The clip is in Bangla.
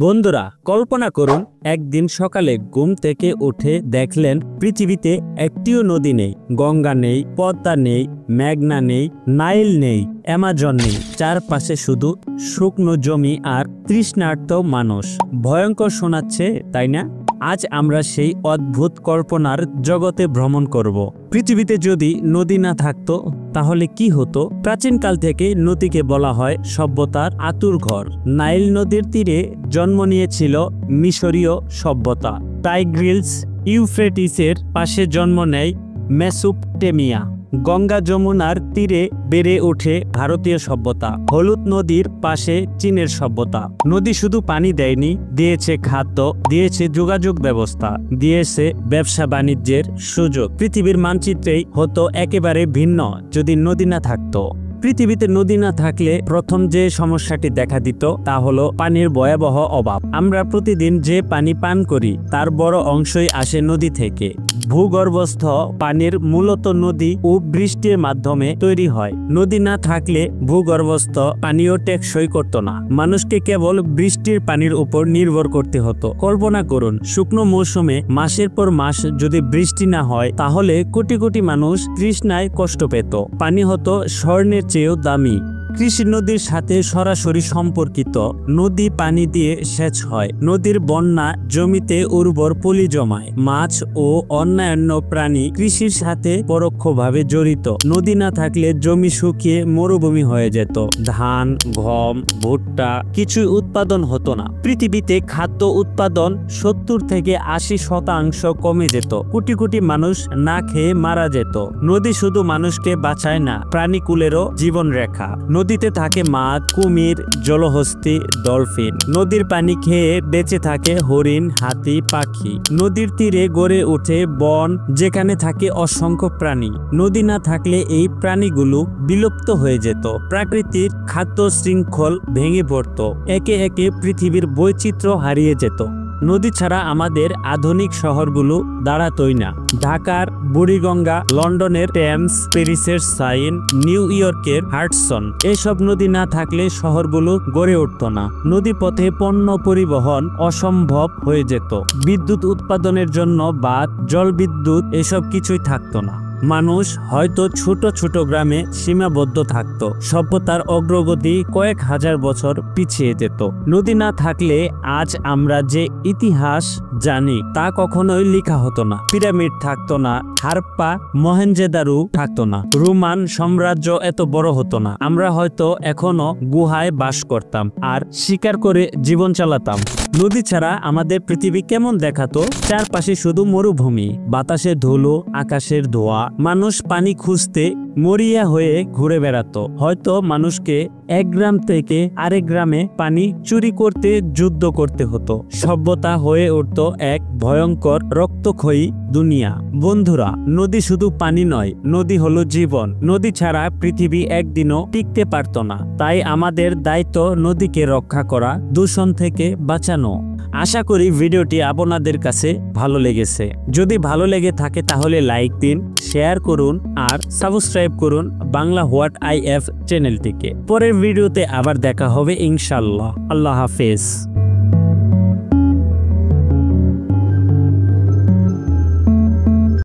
বন্ধুরা, কল্পনা করুন একদিন সকালে ঘুম থেকে উঠে দেখলেন পৃথিবীতে একটিও নদী নেই, গঙ্গা নেই, পদ্মা নেই, মেঘনা নেই, নাইল নেই, অ্যামাজন নেই। চারপাশে শুধু শুকনো জমি আর তৃষ্ণার্ত মানুষ। ভয়ঙ্কর শোনাচ্ছে, তাই না? আজ আমরা সেই অদ্ভুত কল্পনার জগতে ভ্রমণ করব। পৃথিবীতে যদি নদী না থাকতো তাহলে কি হতো? প্রাচীনকাল থেকে নদীকে বলা হয় সভ্যতার আঁতুড়ঘর। নাইল নদীর তীরে জন্ম নিয়েছিল মিশরীয় সভ্যতা। টাইগ্রিস ইউফ্রেটিসের পাশে জন্ম নেয় মেসোপটেমিয়া। গঙ্গা যমুনার তীরে বেড়ে ওঠে ভারতীয় সভ্যতা। হলুদ নদীর পাশে চীনের সভ্যতা। নদী শুধু পানি দেয়নি, দিয়েছে খাদ্য, দিয়েছে যোগাযোগ ব্যবস্থা, দিয়েছে ব্যবসা বাণিজ্যের সুযোগ। পৃথিবীর মানচিত্রেই হতো একেবারে ভিন্ন যদি নদী না থাকতো। পৃথিবীতে নদী না থাকলে প্রথম যে সমস্যাটি দেখা দিত তা হলো পানির ভয়াবহ অভাব। আমরা প্রতিদিন যে পানি পান করি তার বড় অংশই আসে নদী থেকে। ভূগর্ভস্থ পানির মূলত নদী ও বৃষ্টির মাধ্যমে তৈরি হয়। নদী না থাকলে ভূগর্ভস্থ পানিও টেকসই করত না। মানুষকে কেবল বৃষ্টির পানির উপর নির্ভর করতে হতো। কল্পনা করুন, শুকনো মৌসুমে মাসের পর মাস যদি বৃষ্টি না হয় তাহলে কোটি কোটি মানুষ তৃষ্ণায় কষ্ট পেত। পানি হতো স্বর্ণের চেয়েও দামি। কৃষি নদীর সাথে সরাসরি সম্পর্কিত। নদী পানি দিয়ে সেচ হয়। নদীর বন্যা জমিতে উর্বর পলি জমায়। মাছ ও অন্যান্য প্রাণী কৃষির সাথে পরোক্ষভাবে জড়িত। নদী না থাকলে জমি শুকিয়ে মরুভূমি হয়ে যেত। ধান, গম, ভুট্টা কিছুই উৎপাদন হতো না। পৃথিবীতে খাদ্য উৎপাদন 70 থেকে 80% কমে যেত। কোটি কোটি মানুষ না খেয়ে মারা যেত। নদী শুধু মানুষকে বাঁচায় না, প্রাণীকুলেরও জীবনরেখা। নদীতে থাকে মাছ, কুমির, জলহস্তী, ডলফিন। নদীর পানি খেয়ে বেঁচে থাকে হরিণ, হাতি, পাখি। নদীর তীরে গড়ে ওঠে বন, যেখানে থাকে অসংখ্য প্রাণী। নদী না থাকলে এই প্রাণীগুলো বিলুপ্ত হয়ে যেত। প্রাকৃতিক খাদ্য শৃঙ্খল ভেঙে পড়ত। একে একে পৃথিবীর বৈচিত্র্য হারিয়ে যেত। নদী ছাড়া আমাদের আধুনিক শহরগুলো দাঁড়াতই না। ঢাকার বুড়িগঙ্গা, লন্ডনের টেমস, প্যারিসের সাইন, নিউ ইয়র্কের হাডসন, এসব নদী না থাকলে শহরগুলো গড়ে উঠত না। নদীপথে পণ্য পরিবহন অসম্ভব হয়ে যেত। বিদ্যুৎ উৎপাদনের জন্য বাঁধ, জলবিদ্যুৎ এসব কিছুই থাকতো না। মানুষ হয়তো ছোট ছোট গ্রামে সীমাবদ্ধ থাকত। সভ্যতার অগ্রগতি কয়েক হাজার বছর পিছিয়ে যেত। নদী না থাকলে আজ আমরা যে ইতিহাস জানি তা কখনোই লেখা হতো না। পিরামিড থাকতো না, হারপ্পা মহেঞ্জোদারো থাকতো না, রোমান সাম্রাজ্য এত বড় হতো না। আমরা হয়তো এখনো গুহায় বাস করতাম আর শিকার করে জীবন চালাতাম। নদী ছাড়া আমাদের পৃথিবী কেমন দেখাতো? চারপাশে শুধু মরুভূমি, বাতাসের ধুলো, আকাশের ধোঁয়া। মানুষ পানি খুঁজতে মরিয়া হয়ে ঘুরে বেড়াতো। হয়তো মানুষকে এক গ্রাম থেকে আরেক গ্রামে পানি চুরি করতে যুদ্ধ করতে হতো। সভ্যতা হয়ে উঠত এক ভয়ঙ্কর রক্তক্ষয়ী দুনিয়া। বন্ধুরা, নদী শুধু পানি নয়, নদী হলো জীবন। নদী ছাড়া পৃথিবী একদিনও টিকতে পারত না। তাই আমাদের দায়িত্ব নদীকে রক্ষা করা, দূষণ থেকে বাঁচানো। আশা করি ভিডিওটি আপনাদের কাছে ভালো লেগেছে। যদি ভালো লেগে থাকে তাহলে লাইক দিন, শেয়ার করুন আর সাবস্ক্রাইব করুন বাংলা হোয়াট আই এফ চ্যানেলটিকে। পরের ভিডিওতে আবার দেখা হবে ইনশাআল্লাহ। আল্লাহ হাফেজ।